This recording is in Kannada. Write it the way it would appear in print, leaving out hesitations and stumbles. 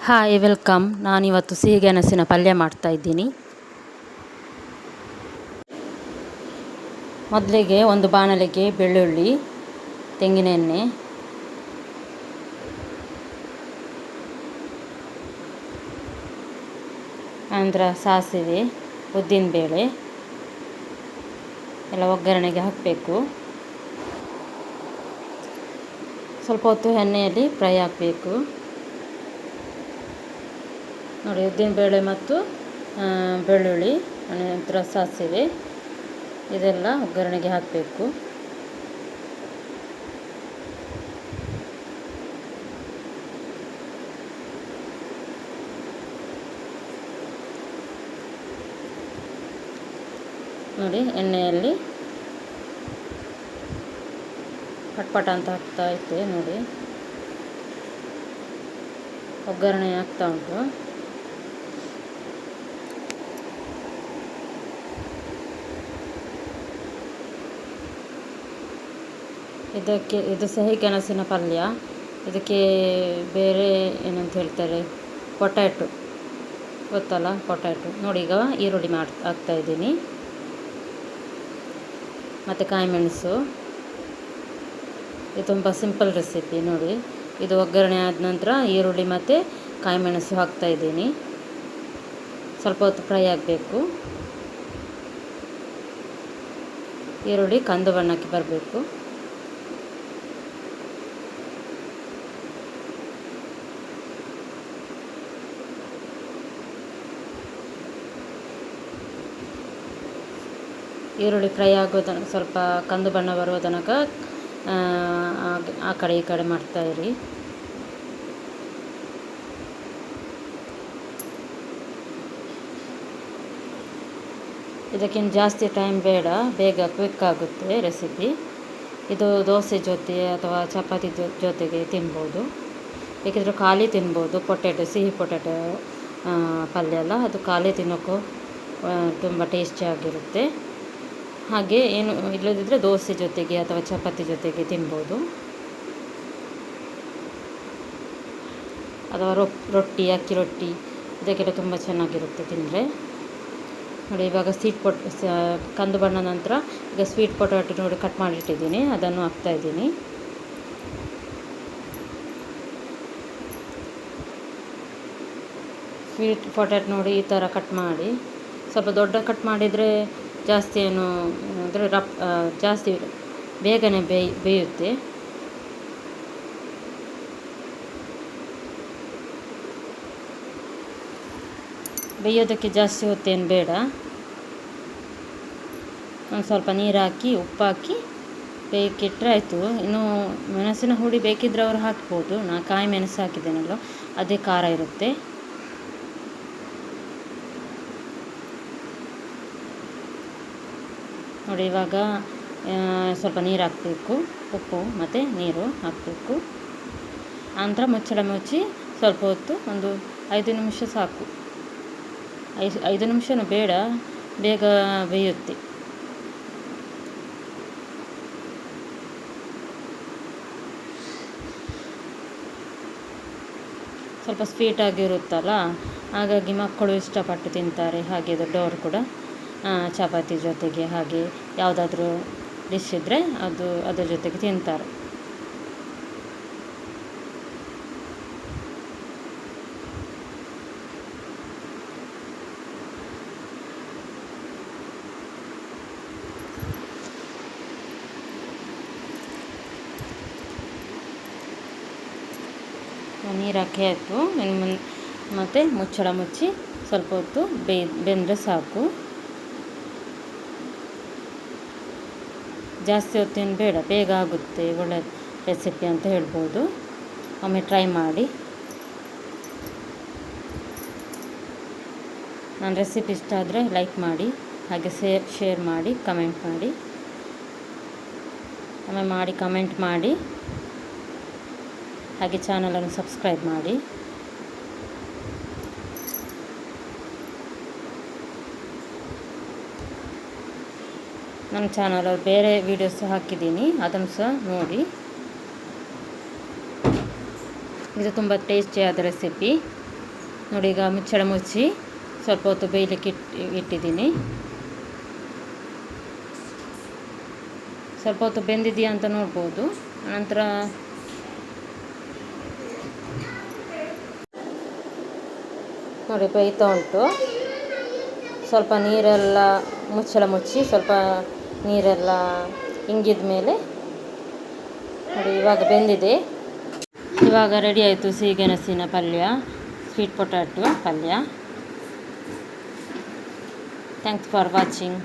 Hi welcome. ನಾನಿವತ್ತು ಸಿಹಿಗೆಣಸಿನ ಪಲ್ಯ ಮಾಡ್ತಾಯಿದ್ದೀನಿ. ಮೊದಲಿಗೆ ಒಂದು ಬಾಣಲೆಗೆ ಬೆಳ್ಳುಳ್ಳಿ, ತೆಂಗಿನ ಎಣ್ಣೆ, ನಂತರ ಸಾಸಿವೆ, ಉದ್ದಿನಬೇಳೆ ಎಲ್ಲ ಒಗ್ಗರಣೆಗೆ ಹಾಕಬೇಕು. ಸ್ವಲ್ಪ ಹೊತ್ತು ಎಣ್ಣೆಯಲ್ಲಿ ಫ್ರೈ ಆಗಬೇಕು. ನೋಡಿ, ಉದ್ದಿನಬೇಳೆ ಮತ್ತು ಬೆಳ್ಳುಳ್ಳಿ, ನಂತರ ಸಾಸಿವೆ ಇದೆಲ್ಲ ಒಗ್ಗರಣೆಗೆ ಹಾಕಬೇಕು. ನೋಡಿ, ಎಣ್ಣೆಯಲ್ಲಿ ಪಟ್ಪಟ ಅಂತ ಹಾಕ್ತಾ ಇದ್ದೆ. ನೋಡಿ, ಒಗ್ಗರಣೆ ಆಗ್ತಾ ಉಂಟು. ಇದು ಸಿಹಿಗೆಣಸಿನ ಪಲ್ಯ. ಇದಕ್ಕೆ ಬೇರೆ ಏನಂತ ಹೇಳ್ತಾರೆ, ಪೊಟ್ಯಾಟೊ ಗೊತ್ತಲ್ಲ, ಪೊಟ್ಯಾಟೊ. ನೋಡಿ, ಈಗ ಈರುಳ್ಳಿ ಹಾಕ್ತಾಯಿದ್ದೀನಿ ಮತ್ತು ಕಾಯಿ ಮೆಣಸು. ಇದು ತುಂಬ ಸಿಂಪಲ್ ರೆಸಿಪಿ. ನೋಡಿ, ಇದು ಒಗ್ಗರಣೆ ಆದ ನಂತರ ಈರುಳ್ಳಿ ಮತ್ತು ಕಾಯಿ ಮೆಣಸು ಹಾಕ್ತಾಯಿದ್ದೀನಿ. ಸ್ವಲ್ಪ ಹೊತ್ತು ಫ್ರೈ ಆಗಬೇಕು. ಈರುಳ್ಳಿ ಕಂದು ಬಣ್ಣಕ್ಕೆ ಬರಬೇಕು. ಈರುಳ್ಳಿ ಫ್ರೈ ಆಗೋ ತನಕ, ಸ್ವಲ್ಪ ಕಂದು ಬಣ್ಣ ಬರುವ ತನಕ ಆ ಕಡೆ ಈ ಕಡೆ ಮಾಡ್ತಾಯಿರಿ. ಇದಕ್ಕಿಂತ ಜಾಸ್ತಿ ಟೈಮ್ ಬೇಡ, ಬೇಗ ಕ್ವಿಕ್ ಆಗುತ್ತೆ ರೆಸಿಪಿ. ಇದು ದೋಸೆ ಜೊತೆ ಅಥವಾ ಚಪಾತಿ ಜೊತೆಗೆ ತಿನ್ಬೋದು. ಬೇಕಿದ್ರೆ ಖಾಲಿ ತಿನ್ಬೋದು. ಪೊಟ್ಯಾಟೊ, ಸಿಹಿ ಪೊಟ್ಯಾಟೊ ಪಲ್ಯ ಅಲ್ಲ, ಅದು ಖಾಲಿ ತಿನ್ನೋಕ್ಕೂ ತುಂಬ ಟೇಸ್ಟಿಯಾಗಿರುತ್ತೆ. ಹಾಗೆ ಏನು ಇಲ್ಲದಿದ್ದರೆ ದೋಸೆ ಜೊತೆಗೆ ಅಥವಾ ಚಪಾತಿ ಜೊತೆಗೆ ತಿನ್ಬೋದು, ಅಥವಾ ರೊಟ್ಟಿ, ಅಕ್ಕಿ ರೊಟ್ಟಿ ಇದಕ್ಕೆಲ್ಲ ತುಂಬ ಚೆನ್ನಾಗಿರುತ್ತೆ ತಿಂದರೆ. ನೋಡಿ, ಇವಾಗ ಕಂದು ಬಣ್ಣ ನಂತರ ಈಗ ಸ್ವೀಟ್ ಪೊಟ್ಯಾಟೊ ನೋಡಿ ಕಟ್ ಮಾಡಿಟ್ಟಿದ್ದೀನಿ, ಅದನ್ನು ಹಾಕ್ತಾಯಿದ್ದೀನಿ. ಸ್ವೀಟ್ ಪೊಟ್ಯಾಟೊ ನೋಡಿ ಈ ಥರ ಕಟ್ ಮಾಡಿ. ಸ್ವಲ್ಪ ದೊಡ್ಡ ಕಟ್ ಮಾಡಿದರೆ ಜಾಸ್ತಿ ಏನು ಅಂದರೆ ಜಾಸ್ತಿ ಬೇಗನೆ ಬೇಯುತ್ತೆ. ಬೇಯೋದಕ್ಕೆ ಜಾಸ್ತಿ ಹೊತ್ತೇನು ಬೇಡ. ಒಂದು ಸ್ವಲ್ಪ ನೀರು ಹಾಕಿ, ಉಪ್ಪು ಹಾಕಿ ಬೇಯಕ್ಕಿಟ್ಟರೆ ಆಯಿತು. ಇನ್ನು ಮೆಣಸಿನ ಹುಡಿ ಬೇಕಿದ್ದರೆ ಅವರು ಹಾಕ್ಬೋದು. ನಾನು ಕಾಯಿ ಮೆಣಸು ಹಾಕಿದ್ದೇನಲ್ಲ, ಅದೇ ಖಾರ ಇರುತ್ತೆ. ನೋಡಿ, ಇವಾಗ ಸ್ವಲ್ಪ ನೀರು ಹಾಕಬೇಕು, ಉಪ್ಪು ಮತ್ತು ನೀರು ಹಾಕಬೇಕು. ನಂತರ ಮುಚ್ಚಳ ಮುಚ್ಚಿ ಸ್ವಲ್ಪ ಹೊತ್ತು, ಒಂದು 5 ನಿಮಿಷ ಸಾಕು. 5 ನಿಮಿಷನೂ ಬೇಡ, ಬೇಗ ಬೇಯುತ್ತೆ. ಸ್ವಲ್ಪ ಸ್ವೀಟಾಗಿರುತ್ತಲ್ಲ, ಹಾಗಾಗಿ ಮಕ್ಕಳು ಇಷ್ಟಪಟ್ಟು ತಿಂತಾರೆ. ಹಾಗೆ ದೊಡ್ಡವರು ಕೂಡ ಚಪಾತಿ ಜೊತೆಗೆ ಹಾಗೆ ಯಾವುದಾದ್ರೂ ಡಿಶ್ ಇದ್ದರೆ ಅದ್ರ ಜೊತೆಗೆ ತಿಂತಾರೆ. ನೀರು ಹಾಕಿ ಆಯಿತು. ಮತ್ತು ಮುಚ್ಚಳ ಮುಚ್ಚಿ ಸ್ವಲ್ಪ ಹೊತ್ತು ಬೆಂದರೆ ಸಾಕು. ಜಾಸ್ತಿ ಹೊತ್ತೇನು ಬೇಡ, ಬೇಗ ಆಗುತ್ತೆ. ಒಳ್ಳೆ ರೆಸಿಪಿ ಅಂತ ಹೇಳ್ಬೋದು. ಒಮ್ಮೆ ಟ್ರೈ ಮಾಡಿ. ನನ್ನ ರೆಸಿಪಿ ಇಷ್ಟ ಆದರೆ ಲೈಕ್ ಮಾಡಿ, ಹಾಗೆ ಶೇರ್ ಮಾಡಿ, ಕಮೆಂಟ್ ಮಾಡಿ. ಒಮ್ಮೆ ಮಾಡಿ ಕಮೆಂಟ್ ಮಾಡಿ, ಹಾಗೆ ಚಾನಲನ್ನು ಸಬ್ಸ್ಕ್ರೈಬ್ ಮಾಡಿ. ನನ್ನ ಚಾನಲಲ್ಲಿ ಬೇರೆ ವೀಡಿಯೋಸ್ ಹಾಕಿದ್ದೀನಿ, ಅದನ್ನು ಸಹ ನೋಡಿ. ಇದು ತುಂಬ ಟೇಸ್ಟಿಯಾದ ರೆಸಿಪಿ. ನೋಡಿ. ಈಗ ಮುಚ್ಚಳ ಮುಚ್ಚಿ ಸ್ವಲ್ಪ ಹೊತ್ತು ಬೇಯಲಿಕ್ಕೆ ಇಟ್ಟಿದ್ದೀನಿ. ಸ್ವಲ್ಪ ಹೊತ್ತು ಬೆಂದಿದೆಯಾ ಅಂತ ನೋಡ್ಬೋದು. ನಂತರ ನೋಡಿ ಬೇಯ್ತಾ ಉಂಟು. ಸ್ವಲ್ಪ ನೀರೆಲ್ಲ ಮುಚ್ಚಳ ಮುಚ್ಚಿ ಸ್ವಲ್ಪ ನೀರೆಲ್ಲ ಇಂಗಿದ ಮೇಲೆ ನೋಡಿ ಇವಾಗ ಬೆಂದಿದೆ. ಇವಾಗ ರೆಡಿ ಆಯಿತು ಸಿಹಿಗೆಣಸಿನ ಪಲ್ಯ, ಸ್ವೀಟ್ ಪೊಟ್ಯಾಟೊ ಪಲ್ಯ. Thanks for watching.